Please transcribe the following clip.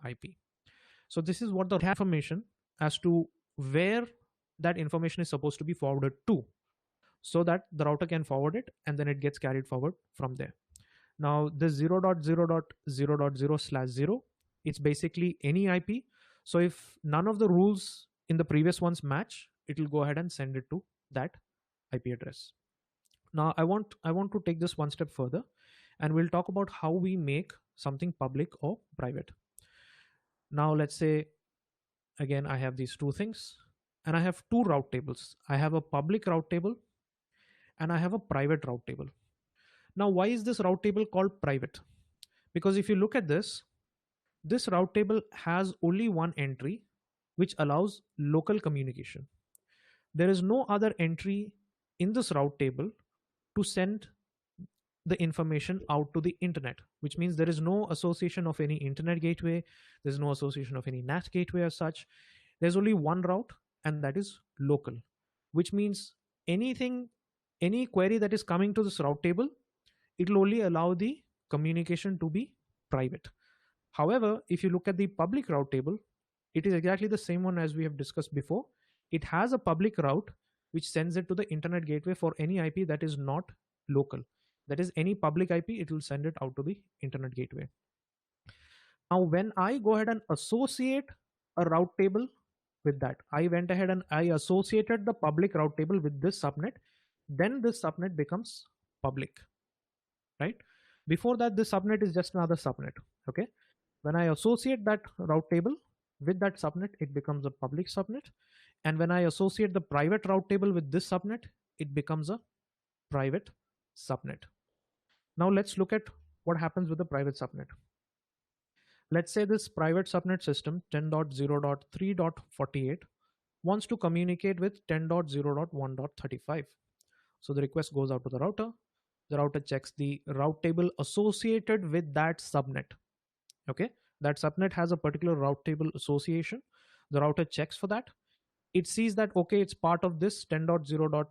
IP. So this is what the information as to where that information is supposed to be forwarded to, so that the router can forward it and then it gets carried forward from there. Now this 0.0.0.0/0, it's basically any IP. So if none of the rules in the previous ones match, it will go ahead and send it to that IP address. Now I want to take this one step further, and we'll talk about how we make something public or private. Now let's say, again, I have these two things and I have two route tables. I have a public route table and I have a private route table. Now, why is this route table called private? Because if you look at this route table has only one entry, which allows local communication. There is no other entry in this route table to send the information out to the internet, which means there is no association of any internet gateway. There's no association of any NAT gateway as such. There's only one route, and that is local, which means any query that is coming to this route table, it will only allow the communication to be private. However, if you look at the public route table, it is exactly the same one as we have discussed before. It has a public route which sends it to the internet gateway for any IP that is not local. That is, any public IP, it will send it out to the internet gateway. Now, when I go ahead and associate a route table with that, I went ahead and I associated the public route table with this subnet, then this subnet becomes public, right? Before that, this subnet is just another subnet, okay? When I associate that route table with that subnet, it becomes a public subnet. And when I associate the private route table with this subnet, it becomes a private subnet. Now let's look at what happens with the private subnet. Let's say this private subnet system 10.0.3.48 wants to communicate with 10.0.1.35. So the request goes out to the router. The router checks the route table associated with that subnet. Okay, that subnet has a particular route table association. The router checks for that. It sees that, okay, it's part of this 10.0.0